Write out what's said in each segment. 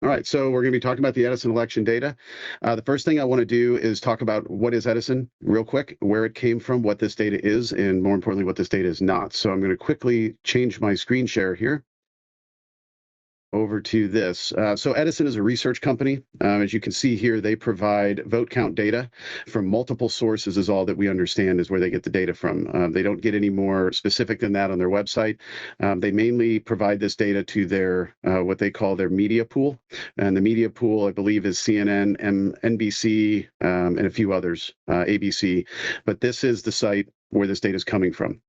All right, so we're going to be talking about the Edison election data. The first thing I want to do is talk about what is Edison real quick, where it came from, what this data is, and more importantly, what this data is not. So I'm going to quickly change my screen share here over to this. So Edison is a research company. As you can see here, they provide vote count data from multiple sources is all that we understand is where they get the data from. They don't get any more specific than that on their website. They mainly provide this data to their, what they call their media pool. And the media pool, I believe, is CNN, NBC, and a few others, ABC. But this is the site where this data is coming from.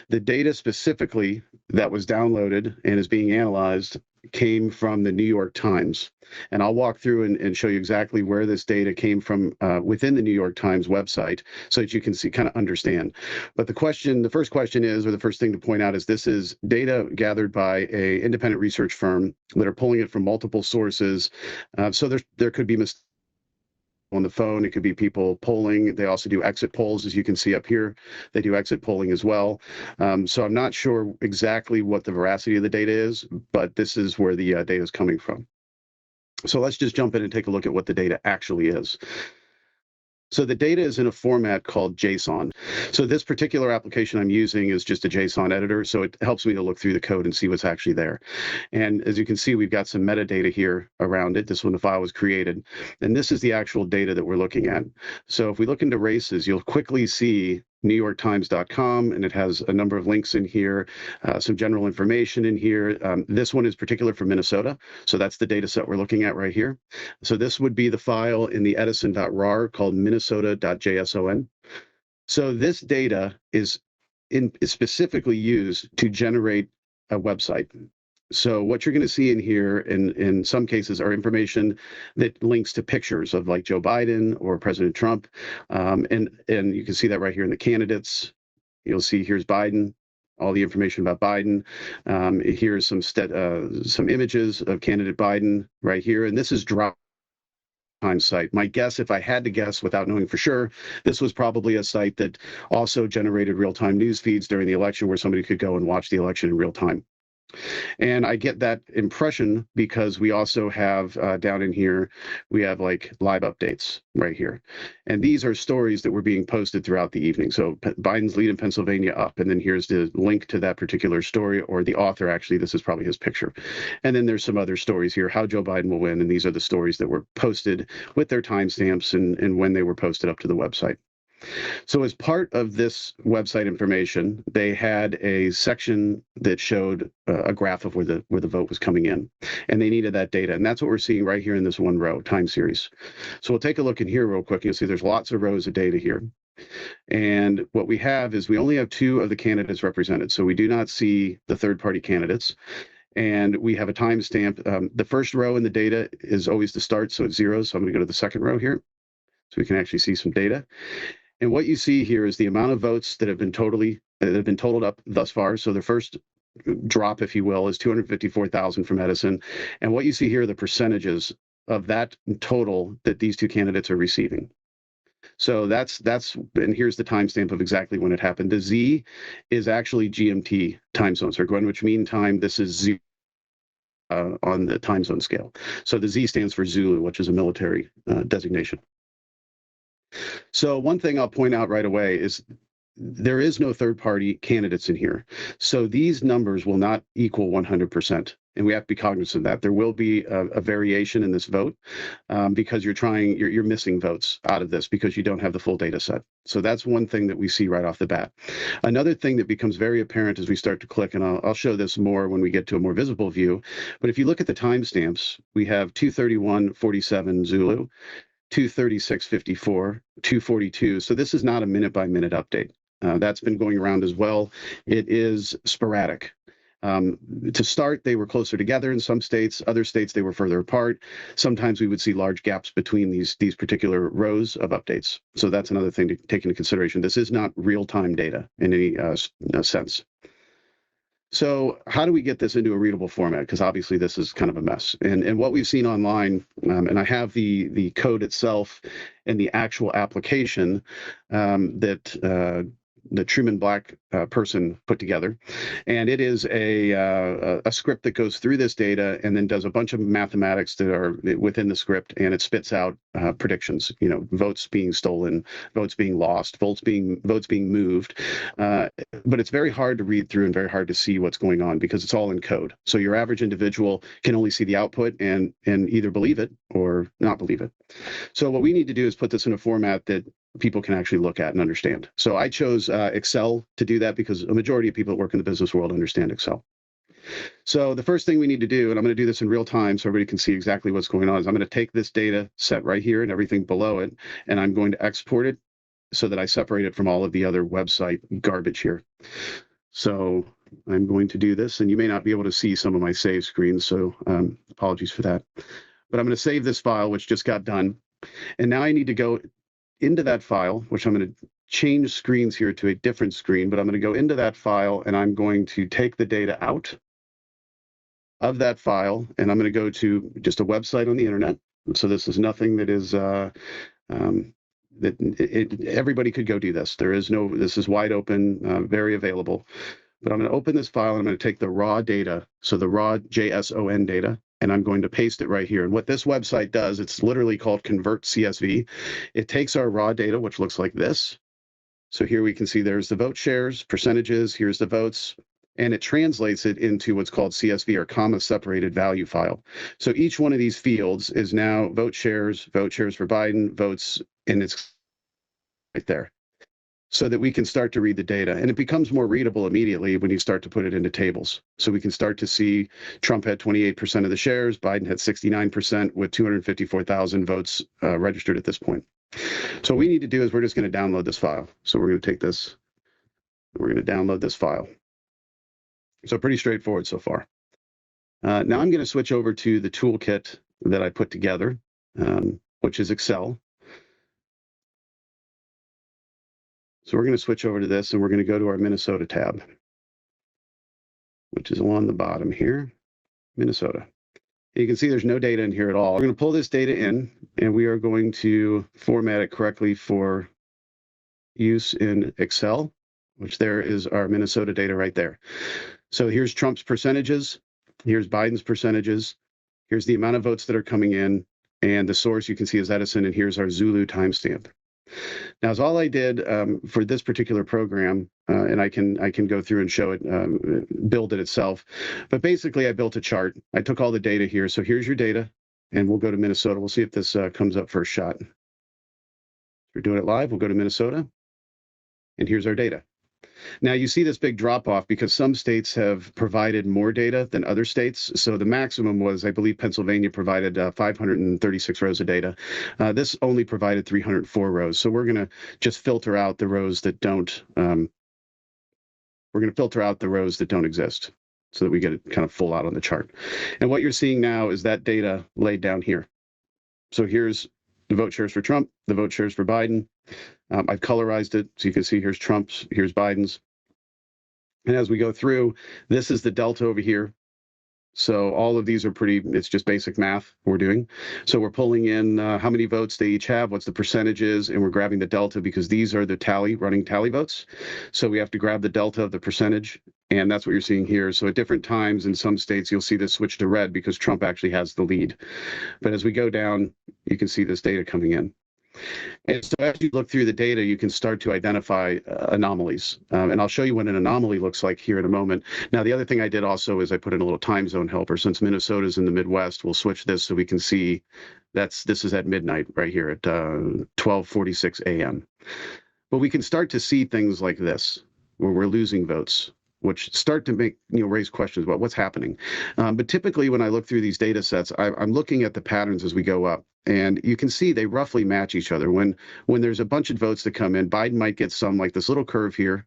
The data specifically that was downloaded and is being analyzed came from the New York Times. And I'll walk through and show you exactly where this data came from within the New York Times website so that you can see, kind of understand. But the first question is, or the first thing to point out is this is data gathered by a independent research firm that are pulling it from multiple sources. So there could be mistakes on the phone. It could be people polling. They also do exit polls, as you can see up here. They do exit polling as well. So I'm not sure exactly what the veracity of the data is, but this is where the data is coming from. So let's just jump in and take a look at what the data actually is. So the data is in a format called JSON. So this particular application I'm using is just a JSON editor, so it helps me to look through the code and see what's actually there. And as you can see, we've got some metadata here around it. This is when the file was created. And this is the actual data that we're looking at. So if we look into races, you'll quickly see NewYorkTimes.com, and it has a number of links in here, some general information in here. This one is particular for Minnesota, so that's the data set we're looking at right here. So this would be the file in the edison.rar called minnesota.json. So this data is specifically used to generate a website. So what you're going to see in here, in some cases, are information that links to pictures of like Joe Biden or President Trump, and you can see that right here in the candidates. You'll see here's Biden, all the information about Biden. Here's some images of candidate Biden right here, and this is drop time site. My guess, if I had to guess without knowing for sure, this was probably a site that also generated real-time news feeds during the election where somebody could go and watch the election in real time. And I get that impression because we also have down in here, we have like live updates right here. And these are stories that were being posted throughout the evening. So Biden's lead in Pennsylvania up, and then here's the link to that particular story, or the author, actually, this is probably his picture. And then there's some other stories here, how Joe Biden will win. And these are the stories that were posted with their timestamps and when they were posted up to the website. So as part of this website information, they had a section that showed a graph of where the vote was coming in, and they needed that data. And that's what we're seeing right here in this one row, time series. So we'll take a look in here real quick. You'll see there's lots of rows of data here. And what we have is we only have 2 of the candidates represented. So we do not see the third-party candidates. And we have a timestamp. The first row in the data is always the start, so it's 0. So I'm going to go to the second row here so we can actually see some data. And what you see here is the amount of votes that have been totaled up thus far. So the first drop, if you will, is 254,000 from Edison. And what you see here are the percentages of that total that these 2 candidates are receiving. So that's and here's the timestamp of exactly when it happened. The Z is actually GMT time zone, so Greenwich Mean Time. This is Z on the time zone scale. So the Z stands for Zulu, which is a military designation. So one thing I'll point out right away is there is no third-party candidates in here. So these numbers will not equal 100%. And we have to be cognizant of that. There will be a variation in this vote because you're missing votes out of this because you don't have the full data set. So that's one thing that we see right off the bat. Another thing that becomes very apparent as we start to click, and I'll show this more when we get to a more visible view, but if you look at the timestamps, we have 2:31:47 Zulu, 2:36:54, 2:42. So this is not a minute-by-minute update. That's been going around as well. It is sporadic. To start, they were closer together in some states. Other states, they were further apart. Sometimes we would see large gaps between these particular rows of updates. So that's another thing to take into consideration. This is not real-time data in any sense. So how do we get this into a readable format? Because obviously this is kind of a mess. And what we've seen online, and I have the code itself and the actual application that the Truman Black person put together, and it is a script that goes through this data and then does a bunch of mathematics that are within the script, and it spits out predictions. Votes being stolen, votes being lost, votes being moved. But it's very hard to read through and very hard to see what's going on because it's all in code. So your average individual can only see the output and either believe it or not believe it. So what we need to do is put this in a format that people can actually look at and understand. So I chose Excel to do that because a majority of people that work in the business world understand Excel. So the first thing we need to do, and I'm going to do this in real time so everybody can see exactly what's going on, is I'm going to take this data set right here and everything below it, and I'm going to export it so that I separate it from all of the other website garbage here. So I'm going to do this, and you may not be able to see some of my save screens, so apologies for that. But I'm going to save this file, which just got done. And now I need to go into that file, which I'm going to change screens here to a different screen, but I'm going to go into that file, and I'm going to take the data out of that file, and I'm going to go to just a website on the internet. So this is nothing that is everybody could go do this. This is wide open, very available. But I'm going to open this file, and I'm going to take the raw data, so the raw JSON data, and I'm going to paste it right here. And what this website does, it's literally called Convert CSV. It takes our raw data, which looks like this. So here we can see there's the vote shares, percentages, here's the votes, and it translates it into what's called CSV, or comma separated value file. So each one of these fields is now vote shares for Biden, votes, and it's right there, so that we can start to read the data. And it becomes more readable immediately when you start to put it into tables. So we can start to see Trump had 28% of the shares, Biden had 69%, with 254,000 votes registered at this point. So what we need to do is we're just going to download this file. So we're going to take this, we're going to download this file. So pretty straightforward so far. Now I'm going to switch over to the toolkit that I put together, which is Excel. So we're going to switch over to this, and we're going to go to our Minnesota tab, which is along the bottom here, Minnesota. You can see there's no data in here at all. We're going to pull this data in, and we are going to format it correctly for use in Excel, which there is our Minnesota data right there. So here's Trump's percentages, here's Biden's percentages, here's the amount of votes that are coming in, and the source you can see is Edison, and here's our Zulu timestamp. Now, as all I did for this particular program, and I can go through and show it, build it itself, but basically I built a chart. I took all the data here. So here's your data, and we'll go to Minnesota. We'll see if this comes up first shot. We're doing it live. We'll go to Minnesota, and here's our data. Now you see this big drop off because some states have provided more data than other states. So the maximum was, I believe, Pennsylvania provided 536 rows of data. This only provided 304 rows. So we're going to just filter out the rows that don't. We're going to filter out the rows that don't exist, so that we get it kind of full out on the chart. And what you're seeing now is that data laid down here. So here's the vote shares for Trump, the vote shares for Biden. I've colorized it, so you can see here's Trump's, here's Biden's. And as we go through, this is the delta over here. So all of these are it's just basic math we're doing. So we're pulling in how many votes they each have, what's the percentages, and we're grabbing the delta because these are the running tally votes. So we have to grab the delta of the percentage, and that's what you're seeing here. So at different times in some states, you'll see this switch to red because Trump actually has the lead. But as we go down, you can see this data coming in. And so as you look through the data, you can start to identify anomalies. And I'll show you what an anomaly looks like here in a moment. Now, the other thing I did also is I put in a little time zone helper. Since Minnesota's in the Midwest, we'll switch this so we can see this is at midnight right here at 12:46 a.m. But we can start to see things like this, where we're losing votes, which start to raise questions about what's happening. But typically when I look through these data sets, I'm looking at the patterns as we go up. And you can see they roughly match each other. When there's a bunch of votes that come in, Biden might get some like this little curve here,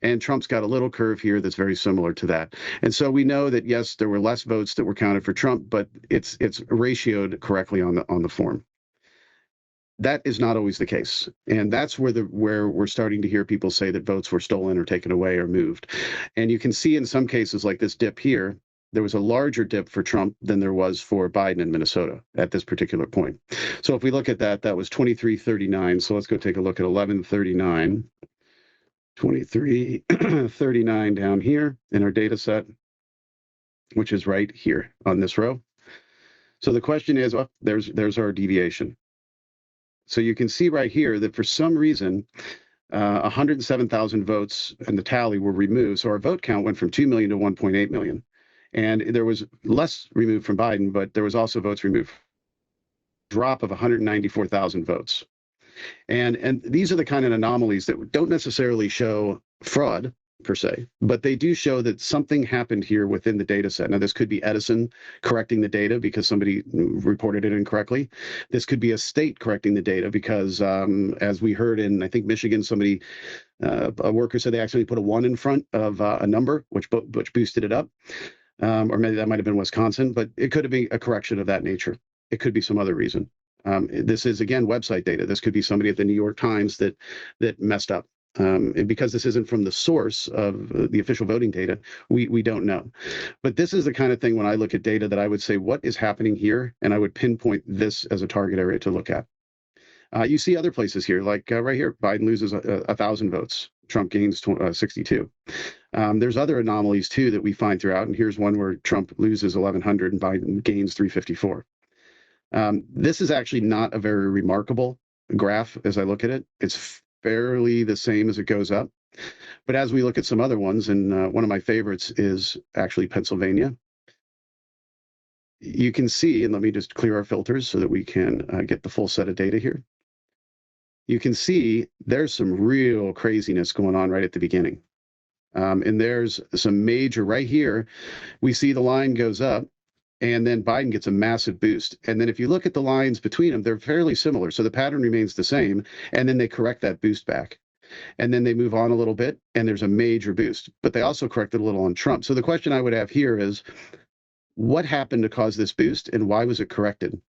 and Trump's got a little curve here that's very similar to that. And so we know that, yes, there were less votes that were counted for Trump, but it's ratioed correctly on the form. That is not always the case. And that's where we're starting to hear people say that votes were stolen or taken away or moved. And you can see in some cases like this dip here, there was a larger dip for Trump than there was for Biden in Minnesota at this particular point. So if we look at that was 2339. So let's go take a look at 1139. 2339 down here in our data set, which is right here on this row. So the question is, oh, there's our deviation. So you can see right here that for some reason, 107,000 votes and the tally were removed. So our vote count went from 2 million to 1.8 million. And there was less removed from Biden, but there was also votes removed. Drop of 194,000 votes. And these are the kind of anomalies that don't necessarily show fraud per se, but they do show that something happened here within the data set. Now, this could be Edison correcting the data because somebody reported it incorrectly. This could be a state correcting the data because, as we heard in, I think, Michigan, somebody, a worker said they actually put a 1 in front of a number, which boosted it up. Or maybe that might have been Wisconsin, but it could have been a correction of that nature. It could be some other reason. This is, again, website data. This could be somebody at the New York Times that messed up. And because this isn't from the source of the official voting data, we don't know. But this is the kind of thing when I look at data that I would say, what is happening here? And I would pinpoint this as a target area to look at. You see other places here, like right here, Biden loses 1,000 votes. Trump gains 62. There's other anomalies, too, that we find throughout. And here's one where Trump loses 1,100 and Biden gains 354. This is actually not a very remarkable graph as I look at it. It's fairly the same as it goes up. But as we look at some other ones, and one of my favorites is actually Pennsylvania, you can see, and let me just clear our filters so that we can get the full set of data here. You can see there's some real craziness going on right at the beginning. And there's some major right here. We see the line goes up. And then Biden gets a massive boost. And then if you look at the lines between them, they're fairly similar. So the pattern remains the same. And then they correct that boost back. And then they move on a little bit, and there's a major boost. But they also corrected a little on Trump. So the question I would have here is, what happened to cause this boost, and why was it corrected?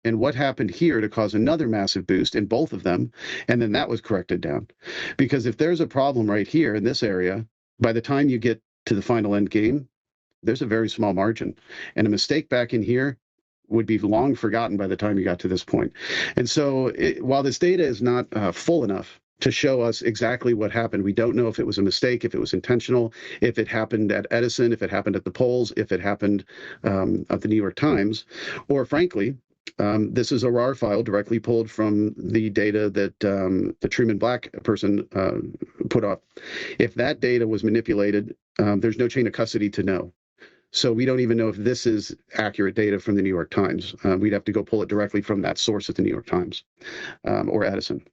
And what happened here to cause another massive boost in both of them? And then that was corrected down. Because if there's a problem right here in this area, by the time you get to the final end game, there's a very small margin, and a mistake back in here would be long forgotten by the time you got to this point. And so while this data is not full enough to show us exactly what happened, we don't know if it was a mistake, if it was intentional, if it happened at Edison, if it happened at the polls, if it happened at the New York Times, or frankly, this is a RAR file directly pulled from the data that the Truman Black person put up. If that data was manipulated, there's no chain of custody to know. So we don't even know if this is accurate data from the New York Times. We'd have to go pull it directly from that source at the New York Times or Edison.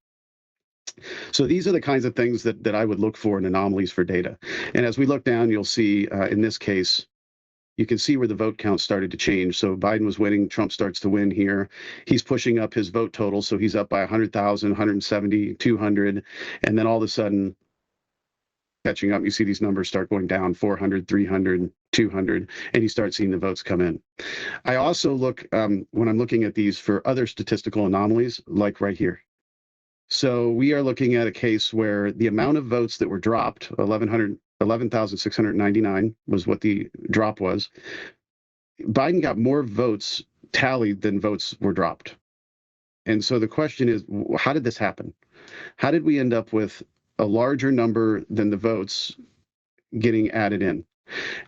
So these are the kinds of things that I would look for in anomalies for data. And as we look down, you'll see in this case, you can see where the vote count started to change. So Biden was winning, Trump starts to win here. He's pushing up his vote total. So he's up by 100,000, 170, 200. And then all of a sudden, catching up, you see these numbers start going down, 400, 300, 200, and you start seeing the votes come in. I also look, when I'm looking at these, for other statistical anomalies, like right here. So we are looking at a case where the amount of votes that were dropped, 11,699 was what the drop was. Biden got more votes tallied than votes were dropped. And so the question is, how did this happen? How did we end up with a larger number than the votes getting added in?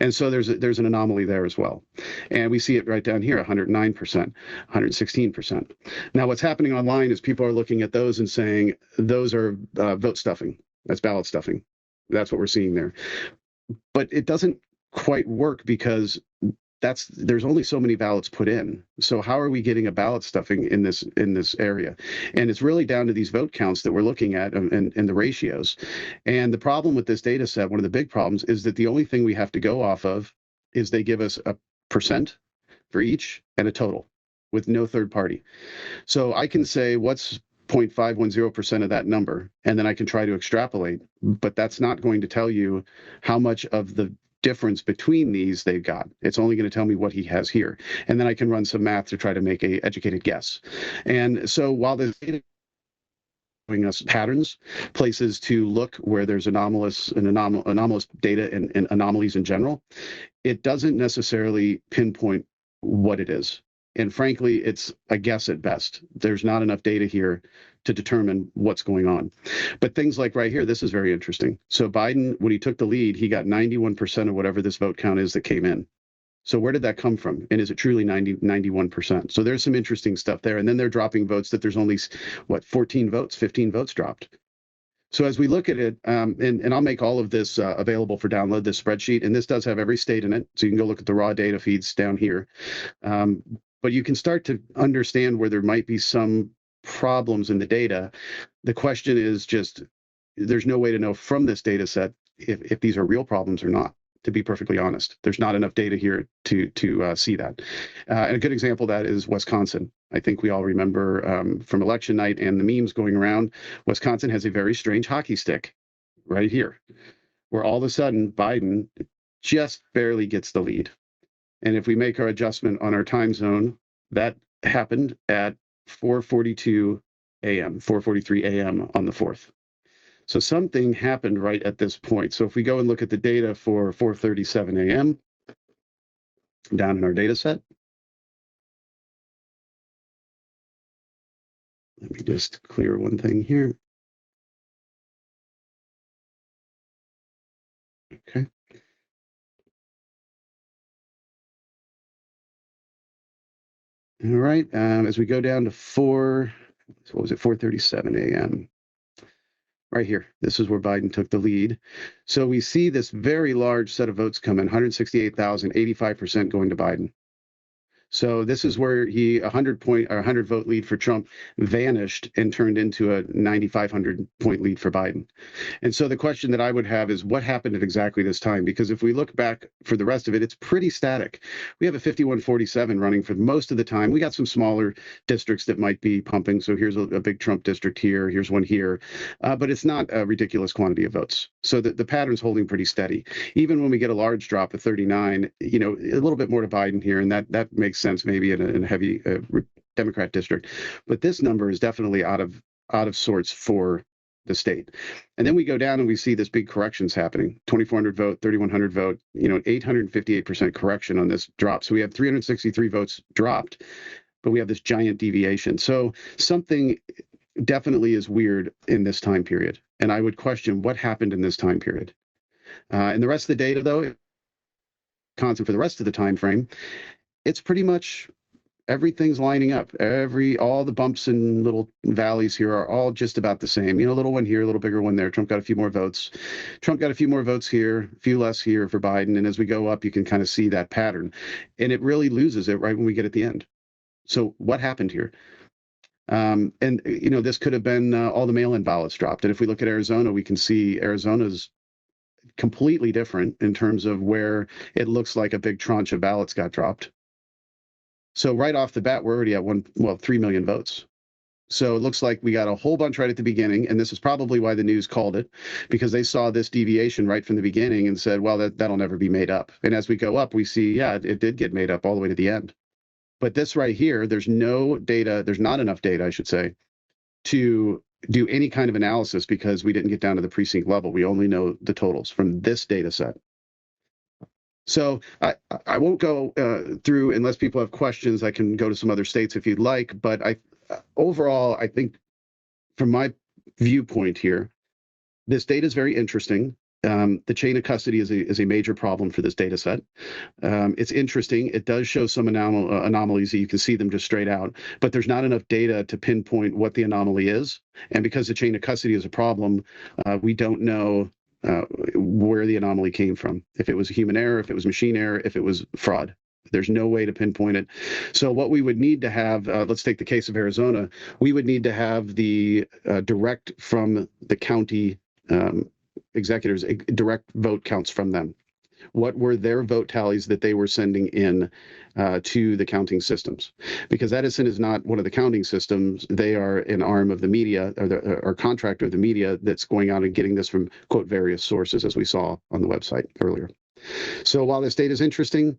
And so there's an anomaly there as well. And we see it right down here, 109%, 116%. Now, what's happening online is people are looking at those and saying, those are vote stuffing. That's ballot stuffing. That's what we're seeing there. But it doesn't quite work because there's only so many ballots put in. So how are we getting a ballot stuffing in this area? And it's really down to these vote counts that we're looking at and the ratios. And the problem with this data set, one of the big problems, is that the only thing we have to go off of is they give us a percent for each and a total with no third party. So I can say what's 0.510% of that number, and then I can try to extrapolate, but that's not going to tell you how much of the difference between these they've got. It's only going to tell me what he has here. And then I can run some math to try to make a educated guess. And so while the data showing us patterns, places to look where there's anomalous data and anomalies in general, it doesn't necessarily pinpoint what it is. And frankly, it's a guess at best. There's not enough data here to determine what's going on. But things like right here, this is very interesting. So Biden, when he took the lead, he got 91% of whatever this vote count is that came in. So where did that come from? And is it truly 91%? So there's some interesting stuff there. And then they're dropping votes that there's only, 14 votes, 15 votes dropped. So as we look at it, and I'll make all of this available for download, this spreadsheet, and this does have every state in it. So you can go look at the raw data feeds down here. But you can start to understand where there might be some problems in the data. The question is just, there's no way to know from this data set if these are real problems or not. To be perfectly honest, there's not enough data here to see that. And a good example of that is Wisconsin. I think we all remember from election night and the memes going around, Wisconsin has a very strange hockey stick right here, where all of a sudden Biden just barely gets the lead. And if we make our adjustment on our time zone, that happened at 4:42 a.m., 4:43 a.m. on the 4th. So something happened right at this point. So if we go and look at the data for 4:37 a.m. down in our data set, let me just clear one thing here. Okay. All right. As we go down to 4:37 a.m. Right here. This is where Biden took the lead. So we see this very large set of votes come in, 168,000, 85% going to Biden. So this is where a 100 vote lead for Trump vanished and turned into a 9,500 point lead for Biden. And so the question that I would have is what happened at exactly this time? Because if we look back for the rest of it, it's pretty static. We have a 51-47 running for most of the time. We got some smaller districts that might be pumping. So here's a big Trump district here. Here's one here. But it's not a ridiculous quantity of votes. So the pattern's holding pretty steady. Even when we get a large drop of 39, a little bit more to Biden here. And that makes sense maybe in a heavy Democrat district, but this number is definitely out of sorts for the state. And then we go down and we see this big corrections happening: 2,400 vote, 3,100 vote, 858% correction on this drop. So we have 363 votes dropped, but we have this giant deviation. So something definitely is weird in this time period, and I would question what happened in this time period. And the rest of the data, though, constant for the rest of the time frame, it's pretty much everything's lining up. All the bumps and little valleys here are all just about the same. A little one here, a little bigger one there. Trump got a few more votes. Trump got a few more votes here, a few less here for Biden. And as we go up, you can kind of see that pattern. And it really loses it right when we get at the end. So what happened here? And this could have been all the mail-in ballots dropped. And if we look at Arizona, we can see Arizona's completely different in terms of where it looks like a big tranche of ballots got dropped. So right off the bat, we're already at 3 million votes. So it looks like we got a whole bunch right at the beginning, and this is probably why the news called it, because they saw this deviation right from the beginning and said, well, that'll never be made up. And as we go up, we see, yeah, it did get made up all the way to the end. But this right here, there's no data, there's not enough data, I should say, to do any kind of analysis because we didn't get down to the precinct level. We only know the totals from this data set. So I won't go through unless people have questions. I can go to some other states if you'd like. But overall, I think from my viewpoint here, this data is very interesting. The chain of custody is a major problem for this data set. It's interesting. It does show some anomalies that you can see them just straight out, but there's not enough data to pinpoint what the anomaly is. And because the chain of custody is a problem, we don't know where the anomaly came from. If it was human error, if it was machine error, if it was fraud. There's no way to pinpoint it. So what we would need to have, let's take the case of Arizona, we would need to have the direct from the county executors, direct vote counts from them. What were their vote tallies that they were sending in to the counting systems? Because Edison is not one of the counting systems. They are an arm of the media, or contractor of the media that's going out and getting this from, quote, various sources, as we saw on the website earlier. So while this data is interesting,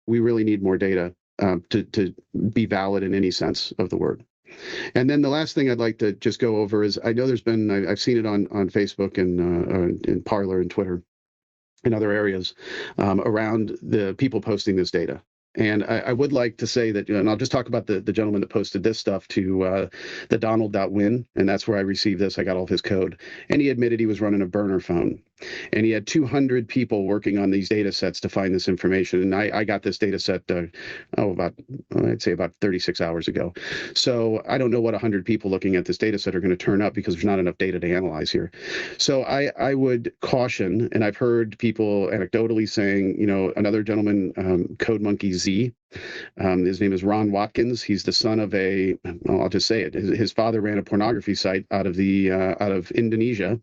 we really need more data to be valid in any sense of the word. And then the last thing I'd like to just go over is, I know I've seen it on Facebook and in Parler and Twitter and other areas around the people posting this data. And I would like to say that, and I'll just talk about the gentleman that posted this stuff to the Donald.win, and that's where I received this. I got all of his code. And he admitted he was running a burner phone. And he had 200 people working on these data sets to find this information. And I got this data set, I'd say about 36 hours ago. So I don't know what 100 people looking at this data set are going to turn up because there's not enough data to analyze here. So I would caution, and I've heard people anecdotally saying, another gentleman, Code Monkey Z, his name is Ron Watkins. He's the son of I'll just say it. His father ran a pornography site out of Indonesia,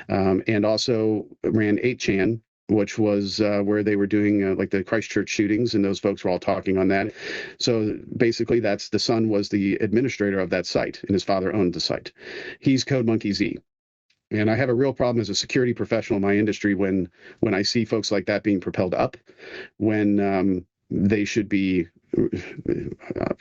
and also ran 8chan, which was where they were doing like the Christchurch shootings, and those folks were all talking on that. So basically, the son was the administrator of that site, and his father owned the site. He's Code Monkey Z. And I have a real problem as a security professional in my industry when I see folks like that being propelled up, when they should be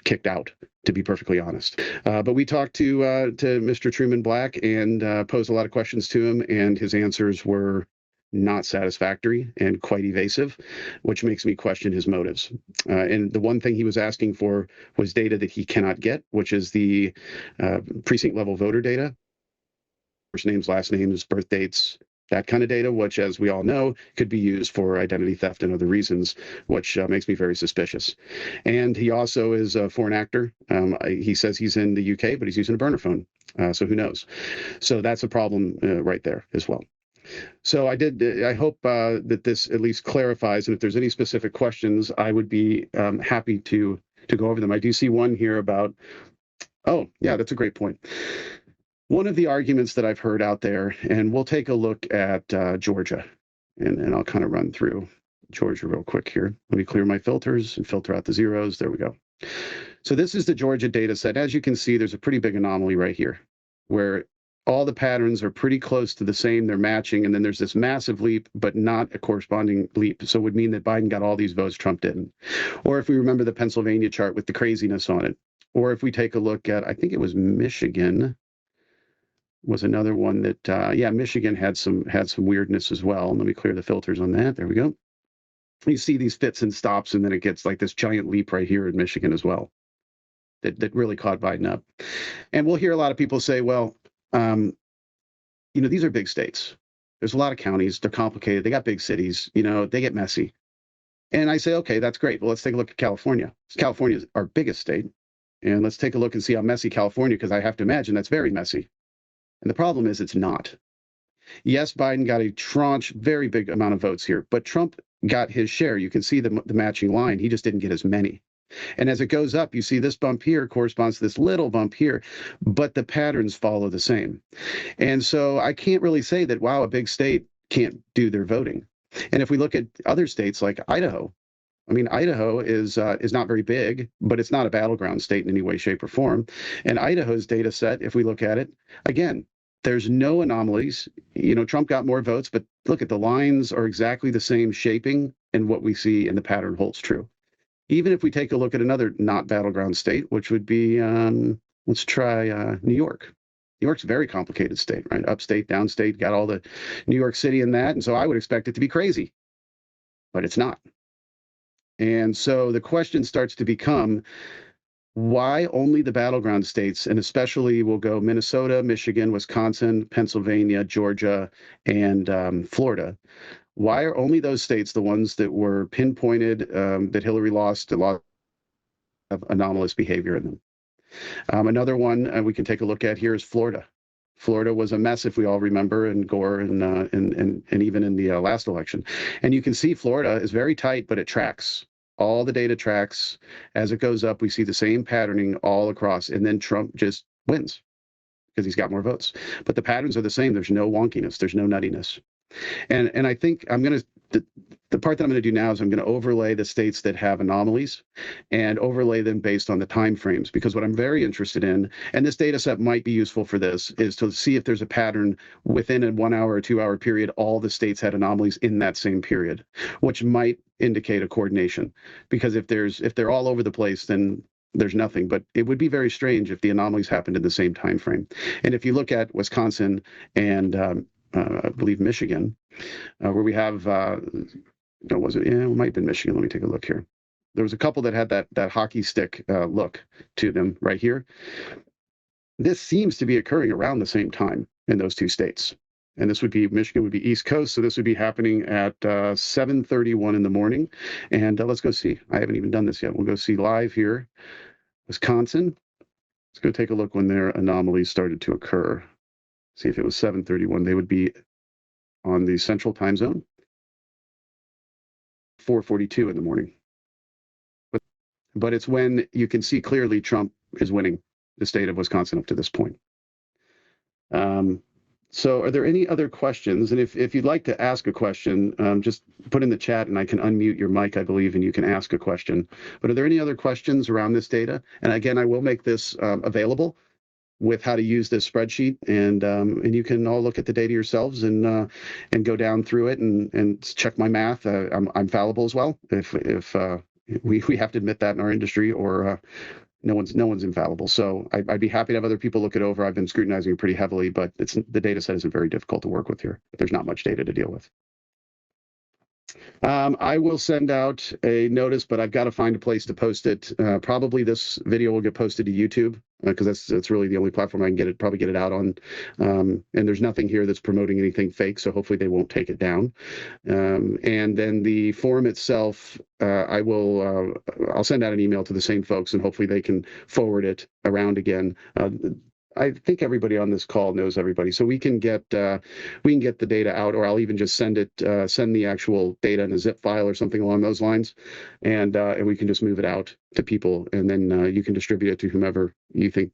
kicked out, to be perfectly honest. But we talked to Mr. Truman Black and posed a lot of questions to him, and his answers were not satisfactory and quite evasive, which makes me question his motives. And the one thing he was asking for was data that he cannot get, which is the precinct level voter data. First names, last names, birth dates, that kind of data, which, as we all know, could be used for identity theft and other reasons, which makes me very suspicious. And he also is a foreign actor. He says he's in the UK, but he's using a burner phone. So who knows? So that's a problem right there as well. So I hope that this at least clarifies. And if there's any specific questions, I would be happy to go over them. I do see one here about, oh, yeah, that's a great point. One of the arguments that I've heard out there, and we'll take a look at Georgia, and I'll kind of run through Georgia real quick here. Let me clear my filters and filter out the zeros. There we go. So this is the Georgia data set. As you can see, there's a pretty big anomaly right here, where all the patterns are pretty close to the same. They're matching, and then there's this massive leap, but not a corresponding leap. So it would mean that Biden got all these votes, Trump didn't. Or if we remember the Pennsylvania chart with the craziness on it, or if we take a look at, I think it was Michigan, was another one that, Michigan had some weirdness as well. Let me clear the filters on that. There we go. You see these fits and stops, and then it gets like this giant leap right here in Michigan as well that really caught Biden up. And we'll hear a lot of people say, well, these are big states. There's a lot of counties. They're complicated. They got big cities. They get messy. And I say, okay, that's great. Well, let's take a look at California. California is our biggest state. And let's take a look and see how messy California, because I have to imagine that's very messy. And the problem is it's not. Yes, Biden got a tranche, very big amount of votes here, but Trump got his share. You can see the matching line. He just didn't get as many. And as it goes up, you see this bump here corresponds to this little bump here, but the patterns follow the same. And so I can't really say that, wow, a big state can't do their voting. And if we look at other states like Idaho, Idaho is not very big, but it's not a battleground state in any way, shape, or form. And Idaho's data set, if we look at it, again, there's no anomalies. Trump got more votes, but look at the lines are exactly the same shaping, and what we see in the pattern holds true. Even if we take a look at another not battleground state, which would be, let's try New York. New York's a very complicated state, right? Upstate, downstate, got all the New York City in that. And so I would expect it to be crazy, but it's not. And so the question starts to become, why only the battleground states, and especially we'll go Minnesota, Michigan, Wisconsin, Pennsylvania, Georgia, and Florida. Why are only those states the ones that were pinpointed that Hillary lost, a lot of anomalous behavior in them? Another one we can take a look at here is Florida. Florida was a mess, if we all remember, and Gore and even in the last election. And you can see Florida is very tight, but it tracks. All the data tracks. As it goes up, we see the same patterning all across, and then Trump just wins because he's got more votes. But the patterns are the same. There's no wonkiness. There's no nuttiness. And I think the part that I'm going to do now is I'm going to overlay the states that have anomalies and overlay them based on the time frames, because what I'm very interested in, and this data set might be useful for this, is to see if there's a pattern within a 1 hour or 2 hour period, all the states had anomalies in that same period, which might indicate a coordination. Because if they're all over the place, then there's nothing. But it would be very strange if the anomalies happened in the same time frame. And if you look at Wisconsin and I believe Michigan, where we have, it might have been Michigan. Let me take a look here. there was a couple that had that hockey stick look to them right here. This seems to be occurring around the same time in those two states. And this would be, Michigan would be East Coast, so this would be happening at 7:31 in the morning. And let's go see. I haven't even done this yet. We'll go see live here. Wisconsin. Let's go take a look when their anomalies started to occur. See if it was 7:31. They would be on the central time zone. 4:42 in the morning. But it's when you can see clearly Trump is winning the state of Wisconsin up to this point. So are there any other questions? And if you'd like to ask a question, just put in the chat and I can unmute your mic, I believe, and you can ask a question. But are there any other questions around this data? And again, I will make this available with how to use this spreadsheet, and you can all look at the data yourselves and go down through it and check my math. I'm fallible as well. If we have to admit that in our industry, or no one's infallible. So I'd be happy to have other people look it over. I've been scrutinizing it pretty heavily, but the data set isn't very difficult to work with here. There's not much data to deal with. I will send out a notice, but I've got to find a place to post it. Probably this video will get posted to YouTube because that's really the only platform I can probably get it out on. And there's nothing here that's promoting anything fake, so hopefully they won't take it down. And then the forum itself, I'll send out an email to the same folks, and hopefully they can forward it around again. I think everybody on this call knows everybody, so we can get the data out, or I'll even just send the actual data in a zip file or something along those lines, and we can just move it out to people, and then you can distribute it to whomever you think